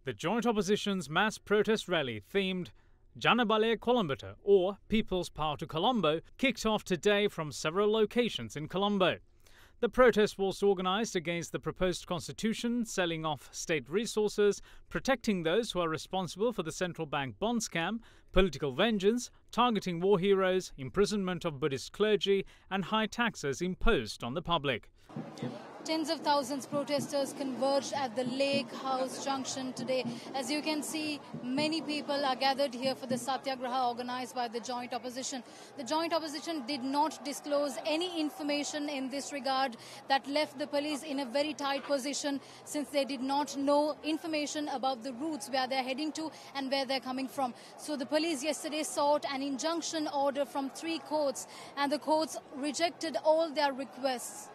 The joint opposition's mass protest rally themed Jana Balaya Colombata, or People's Power to Colombo, kicked off today from several locations in Colombo. The protest was organised against the proposed constitution, selling off state resources, protecting those who are responsible for the central bank bond scam, political vengeance, targeting war heroes, imprisonment of Buddhist clergy, and high taxes imposed on the public. Tens of thousands of protesters converged at the Lake House Junction today. As you can see, many people are gathered here for the Satyagraha organized by the joint opposition. The joint opposition did not disclose any information in this regard that left the police in a very tight position, since they did not know information about the routes where they're heading to and where they're coming from. So the police yesterday sought an injunction order from 3 courts, and the courts rejected all their requests.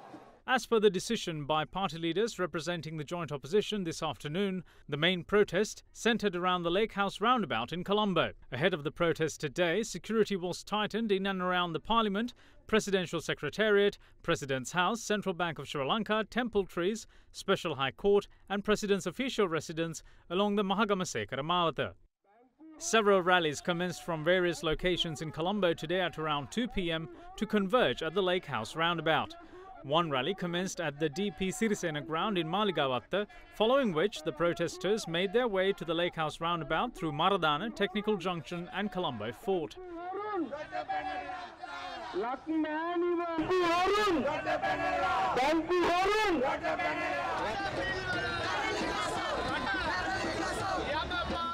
As per the decision by party leaders representing the joint opposition this afternoon, the main protest centred around the Lake House roundabout in Colombo. Ahead of the protest today, security was tightened in and around the Parliament, Presidential Secretariat, President's House, Central Bank of Sri Lanka, Temple Trees, Special High Court and President's official residence along the Mahagamasekara Mawata. Several rallies commenced from various locations in Colombo today at around 2 p.m. to converge at the Lake House roundabout. One rally commenced at the DP Sirisena ground in Maligawatta, following which the protesters made their way to the Lake House roundabout through Maradana, Technical Junction and Colombo Fort.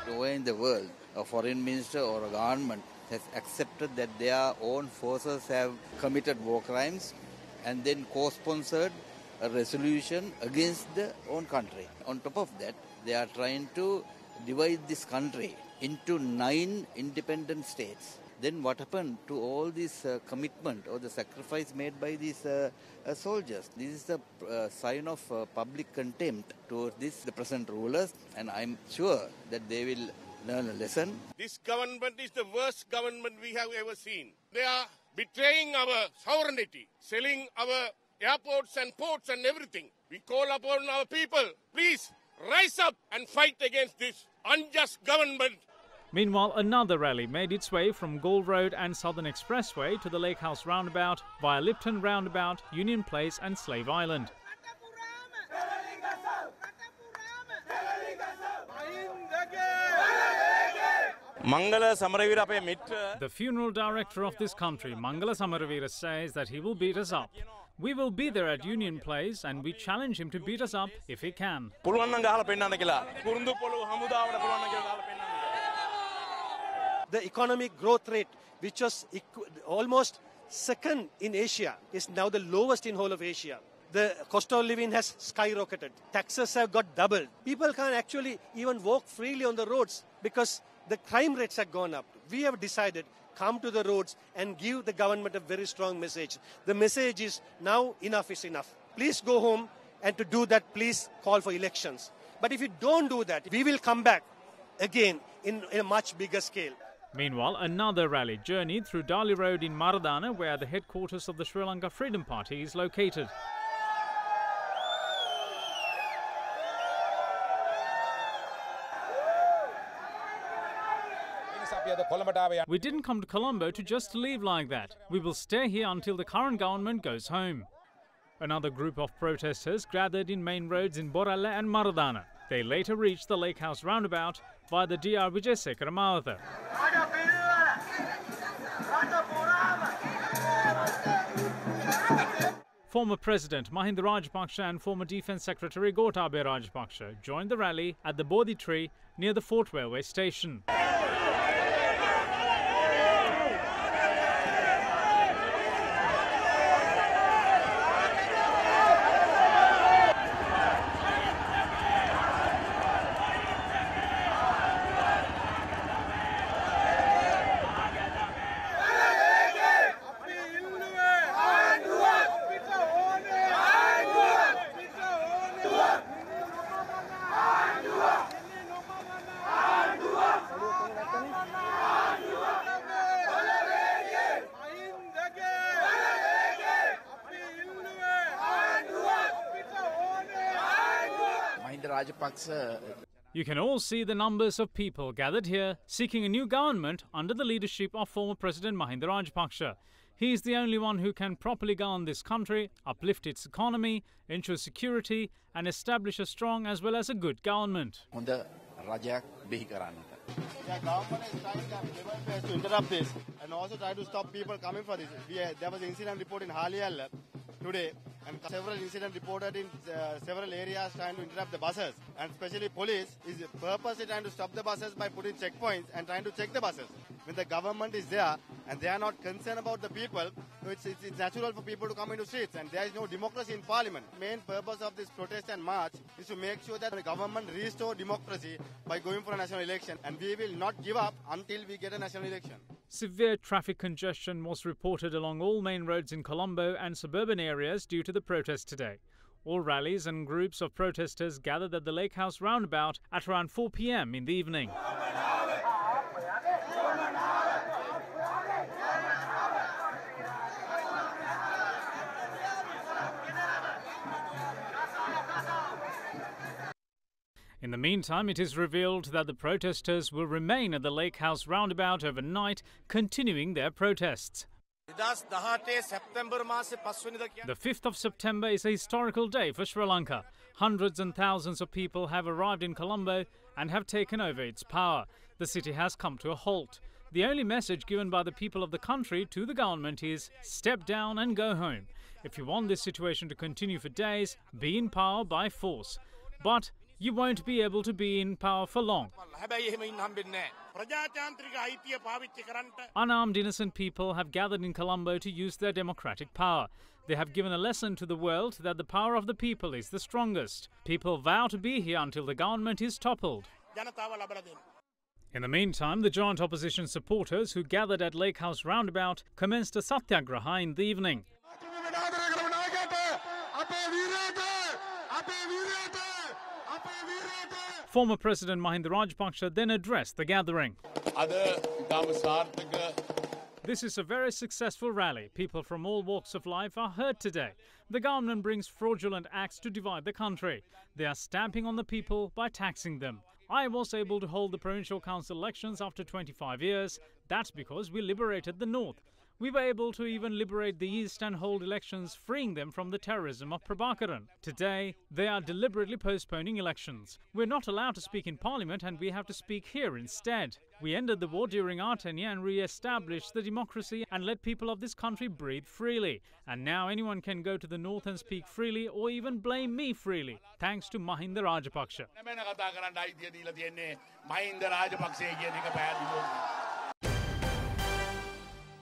Nowhere in the world, a foreign minister or a government has accepted that their own forces have committed war crimes and then co-sponsored a resolution against their own country. On top of that, they are trying to divide this country into 9 independent states. Then what happened to all this commitment or the sacrifice made by these soldiers? This is the sign of public contempt towards the present rulers, and I'm sure that they will learn a lesson. This government is the worst government we have ever seen. They are betraying our sovereignty, selling our airports and ports and everything. We call upon our people, please rise up and fight against this unjust government. Meanwhile, another rally made its way from Gold Road and Southern Expressway to the Lake House roundabout via Lipton Roundabout, Union Place and Slave Island. The funeral director of this country, Mangala Samaravira, says that he will beat us up. We will be there at Union Place and we challenge him to beat us up if he can. The economic growth rate, which was almost second in Asia, is now the lowest in whole of Asia. The cost of living has skyrocketed. Taxes have got doubled. People can't actually even walk freely on the roads because the crime rates have gone up. We have decided, come to the roads and give the government a very strong message. The message is now enough is enough. Please go home, and to do that, please call for elections. But if you don't do that, we will come back again in a much bigger scale. Meanwhile, another rally journeyed through Dali Road in Maradana, where the headquarters of the Sri Lanka Freedom Party is located. We didn't come to Colombo to just leave like that. We will stay here until the current government goes home. Another group of protesters gathered in main roads in Borale and Maradana. They later reached the Lake House roundabout via the DR Vijayasekara Mawata. Former President Mahinda Rajapaksa and former Defence Secretary Gotabaya Rajapaksa joined the rally at the Bodhi Tree near the Fort Railway Station. Mahinda Rajapaksa You can all see the numbers of people gathered here seeking a new government under the leadership of former President Mahinda Rajapaksa. He is the only one who can properly govern this country, uplift its economy, ensure security and establish a strong as well as a good government. Yeah, government is trying to interrupt this and also try to stop people coming for this. There was an incident report in Haliyal today and several incidents reported in several areas trying to interrupt the buses, and especially police is purposely trying to stop the buses by putting checkpoints and trying to check the buses. When the government is there and they are not concerned about the people, so it's natural for people to come into streets, and there is no democracy in parliament. Main purpose of this protest and march is to make sure that the government restore democracy by going for a national election, and we will not give up until we get a national election. Severe traffic congestion was reported along all main roads in Colombo and suburban areas due to the protest today. All rallies and groups of protesters gathered at the Lake House roundabout at around 4 p.m. in the evening. In the meantime, it is revealed that the protesters will remain at the Lake House roundabout overnight, continuing their protests. The 5th of September is a historical day for Sri Lanka. Hundreds and thousands of people have arrived in Colombo and have taken over its power. The city has come to a halt. The only message given by the people of the country to the government is step down and go home. If you want this situation to continue for days, be in power by force. But you won't be able to be in power for long. Unarmed innocent people have gathered in Colombo to use their democratic power. They have given a lesson to the world that the power of the people is the strongest. People vow to be here until the government is toppled. In the meantime, the joint opposition supporters who gathered at Lake House roundabout commenced a satyagraha in the evening. Former President Mahinda Rajapaksa then addressed the gathering. This is a very successful rally. People from all walks of life are heard today. The government brings fraudulent acts to divide the country. They are stamping on the people by taxing them. I was able to hold the provincial council elections after 25 years. That's because we liberated the north. We were able to even liberate the east and hold elections, freeing them from the terrorism of Prabhakaran. Today, they are deliberately postponing elections. We're not allowed to speak in parliament and we have to speak here instead. We ended the war during our tenure and re-established the democracy and let people of this country breathe freely. And now anyone can go to the north and speak freely or even blame me freely, thanks to Mahinda Rajapaksa.